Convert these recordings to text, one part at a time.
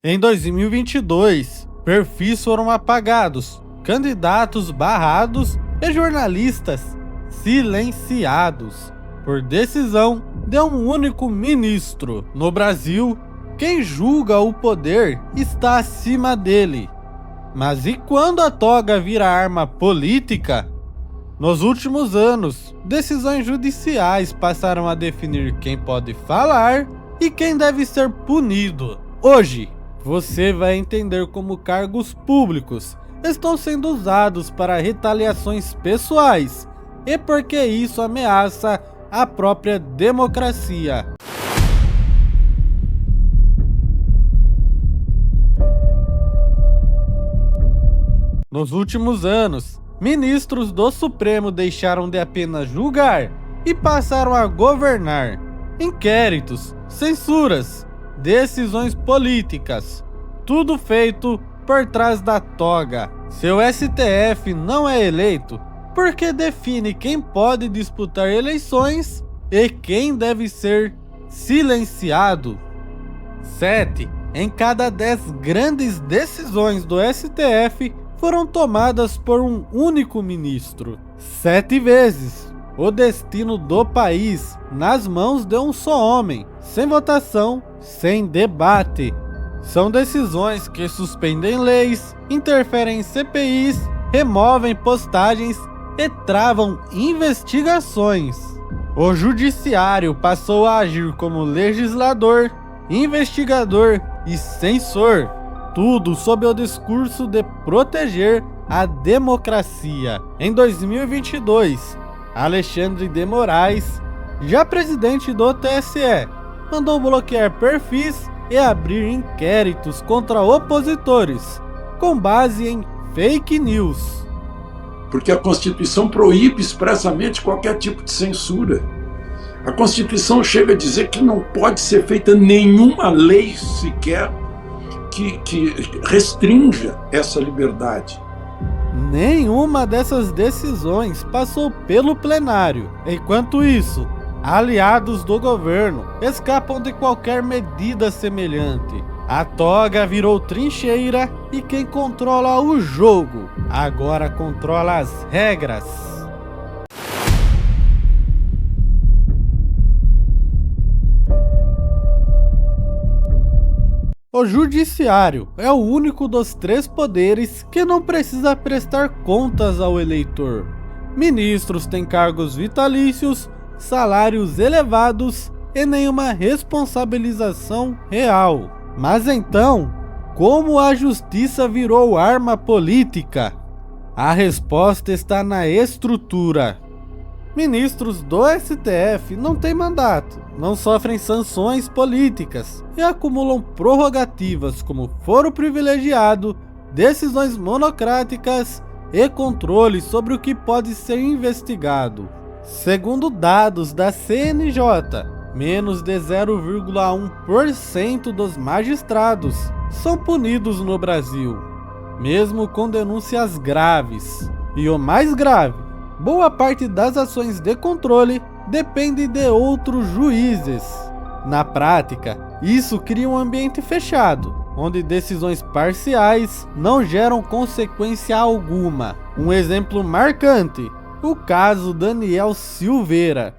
Em 2022, perfis foram apagados, candidatos barrados e jornalistas silenciados por decisão de um único ministro. No Brasil, quem julga o poder está acima dele. Mas e quando a toga vira arma política? Nos últimos anos, decisões judiciais passaram a definir quem pode falar e quem deve ser punido. Hoje, você vai entender como cargos públicos estão sendo usados para retaliações pessoais e por que isso ameaça a própria democracia. Nos últimos anos, ministros do Supremo deixaram de apenas julgar e passaram a governar. Inquéritos, censuras, decisões políticas, tudo feito por trás da toga. Seu STF não é eleito porque define quem pode disputar eleições e quem deve ser silenciado. 7 em cada 10 grandes decisões do STF foram tomadas por um único ministro. 7 vezes o destino do país nas mãos de um só homem, sem votação, sem debate. São decisões que suspendem leis, interferem em CPIs, removem postagens e travam investigações. O judiciário passou a agir como legislador, investigador e censor, tudo sob o discurso de proteger a democracia. Em 2022, Alexandre de Moraes, já presidente do TSE, mandou bloquear perfis e abrir inquéritos contra opositores, com base em fake news. Porque a Constituição proíbe expressamente qualquer tipo de censura. A Constituição chega a dizer que não pode ser feita nenhuma lei sequer que restrinja essa liberdade. Nenhuma dessas decisões passou pelo plenário. Enquanto isso, aliados do governo escapam de qualquer medida semelhante. A toga virou trincheira e quem controla o jogo agora controla as regras. O judiciário é o único dos 3 poderes que não precisa prestar contas ao eleitor. Ministros têm cargos vitalícios, salários elevados e nenhuma responsabilização real. Mas então, como a justiça virou arma política? A resposta está na estrutura. Ministros do STF não têm mandato, não sofrem sanções políticas e acumulam prerrogativas como foro privilegiado, decisões monocráticas e controle sobre o que pode ser investigado. Segundo dados da CNJ, menos de 0,1% dos magistrados são punidos no Brasil, mesmo com denúncias graves. E o mais grave, boa parte das ações de controle depende de outros juízes. Na prática, isso cria um ambiente fechado, onde decisões parciais não geram consequência alguma. Um exemplo marcante, o caso Daniel Silveira.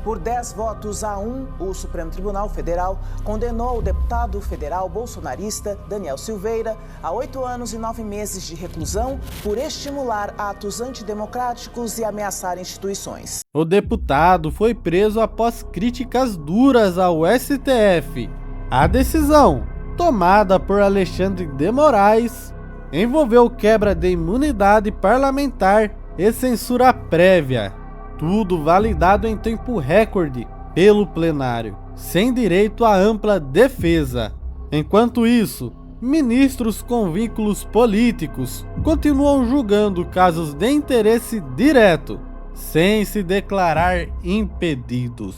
Por 10 votos a 1, o Supremo Tribunal Federal condenou o deputado federal bolsonarista Daniel Silveira a 8 anos e 9 meses de reclusão por estimular atos antidemocráticos e ameaçar instituições. O deputado foi preso após críticas duras ao STF. A decisão, tomada por Alexandre de Moraes, envolveu quebra de imunidade parlamentar e censura prévia. Tudo validado em tempo recorde pelo plenário, sem direito a ampla defesa. Enquanto isso, ministros com vínculos políticos continuam julgando casos de interesse direto, sem se declarar impedidos.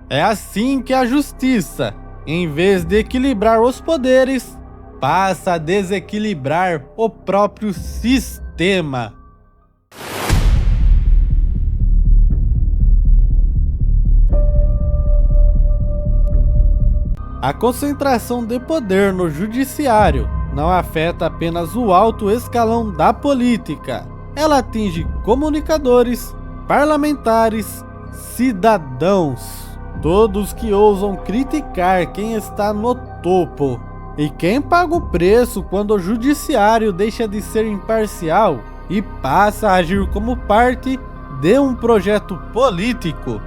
É assim que a justiça, em vez de equilibrar os poderes, passa a desequilibrar o próprio sistema. A concentração de poder no judiciário não afeta apenas o alto escalão da política. Ela atinge comunicadores, parlamentares, cidadãos, todos que ousam criticar quem está no topo. E quem paga o preço quando o judiciário deixa de ser imparcial e passa a agir como parte de um projeto político?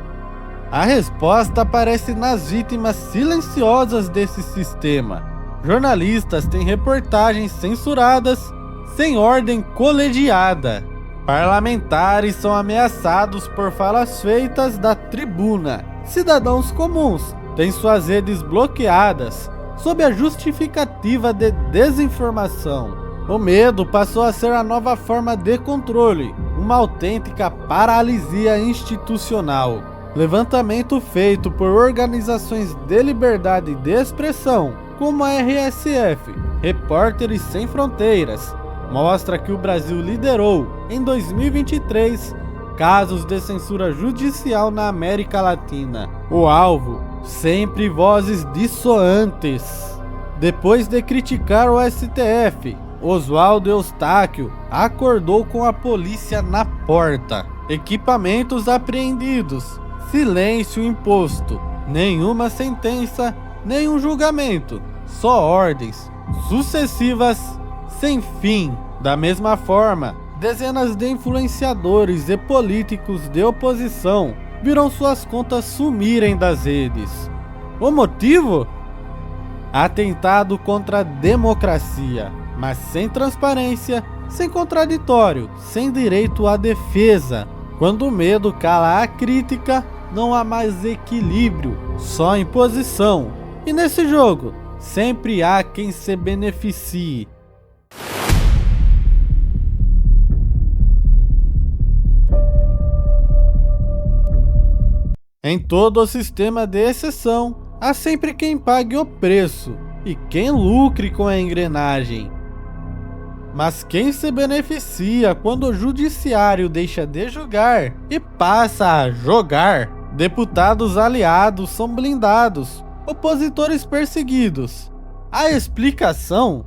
A resposta aparece nas vítimas silenciosas desse sistema. Jornalistas têm reportagens censuradas sem ordem colegiada. Parlamentares são ameaçados por falas feitas da tribuna. Cidadãos comuns têm suas redes bloqueadas sob a justificativa de desinformação. O medo passou a ser a nova forma de controle, uma autêntica paralisia institucional. Levantamento feito por organizações de liberdade de expressão, como a RSF, Repórteres Sem Fronteiras, mostra que o Brasil liderou, em 2023, casos de censura judicial na América Latina. O alvo, sempre vozes dissoantes. Depois de criticar o STF, Oswaldo Eustáquio acordou com a polícia na porta. Equipamentos apreendidos. Silêncio imposto, nenhuma sentença, nenhum julgamento, só ordens sucessivas sem fim. Da mesma forma, dezenas de influenciadores e políticos de oposição viram suas contas sumirem das redes. O motivo? Atentado contra a democracia, mas sem transparência, sem contraditório, sem direito à defesa. Quando o medo cala a crítica, não há mais equilíbrio, só imposição. E nesse jogo, sempre há quem se beneficie. Em todo o sistema de exceção, há sempre quem pague o preço e quem lucre com a engrenagem. Mas quem se beneficia quando o judiciário deixa de julgar e passa a jogar? Deputados aliados são blindados, opositores perseguidos. A explicação?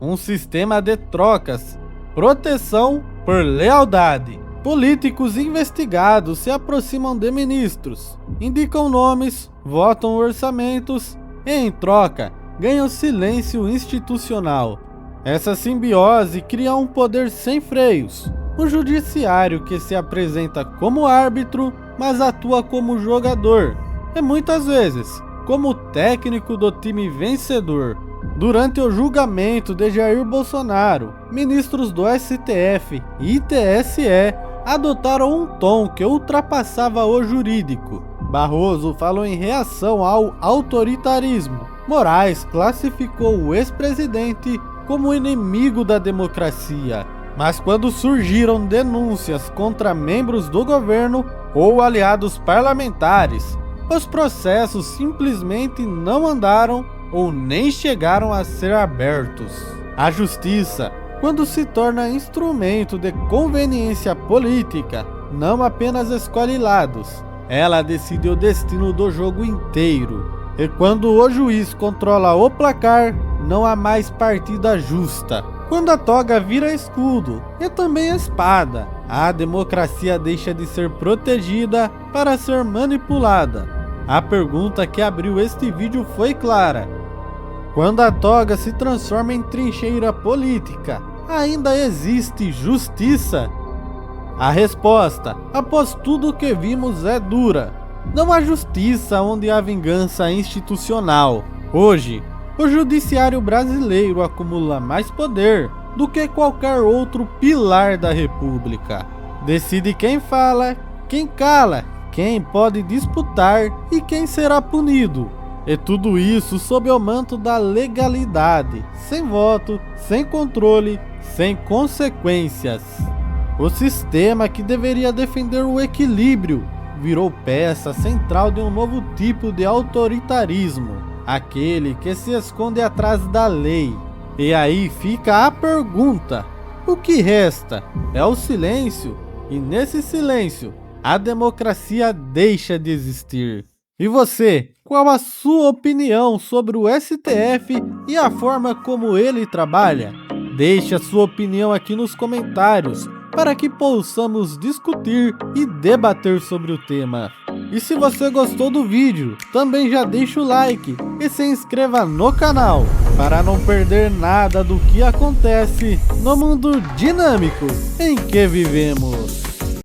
Um sistema de trocas, proteção por lealdade. Políticos investigados se aproximam de ministros, indicam nomes, votam orçamentos e, em troca, ganham silêncio institucional. Essa simbiose cria um poder sem freios. Um judiciário que se apresenta como árbitro, mas atua como jogador, e muitas vezes como técnico do time vencedor. Durante o julgamento de Jair Bolsonaro, ministros do STF e TSE adotaram um tom que ultrapassava o jurídico. Barroso falou em reação ao autoritarismo. Moraes classificou o ex-presidente como inimigo da democracia. Mas quando surgiram denúncias contra membros do governo ou aliados parlamentares, os processos simplesmente não andaram ou nem chegaram a ser abertos. A justiça, quando se torna instrumento de conveniência política, não apenas escolhe lados, ela decide o destino do jogo inteiro. E quando o juiz controla o placar, não há mais partida justa. Quando a toga vira escudo e também espada, a democracia deixa de ser protegida para ser manipulada. A pergunta que abriu este vídeo foi clara. Quando a toga se transforma em trincheira política, ainda existe justiça? A resposta, após tudo o que vimos, é dura. Não há justiça onde há vingança institucional. Hoje, o judiciário brasileiro acumula mais poder do que qualquer outro pilar da República. Decide quem fala, quem cala, quem pode disputar e quem será punido. E tudo isso sob o manto da legalidade, sem voto, sem controle, sem consequências. O sistema que deveria defender o equilíbrio virou peça central de um novo tipo de autoritarismo, aquele que se esconde atrás da lei. E aí fica a pergunta: o que resta? É o silêncio, e nesse silêncio, a democracia deixa de existir. E você, Qual a sua opinião sobre o STF e a forma como ele trabalha? Deixe a sua opinião aqui nos comentários para que possamos discutir e debater sobre o tema. E se você gostou do vídeo, também já deixa o like e se inscreva no canal para não perder nada do que acontece no mundo dinâmico em que vivemos.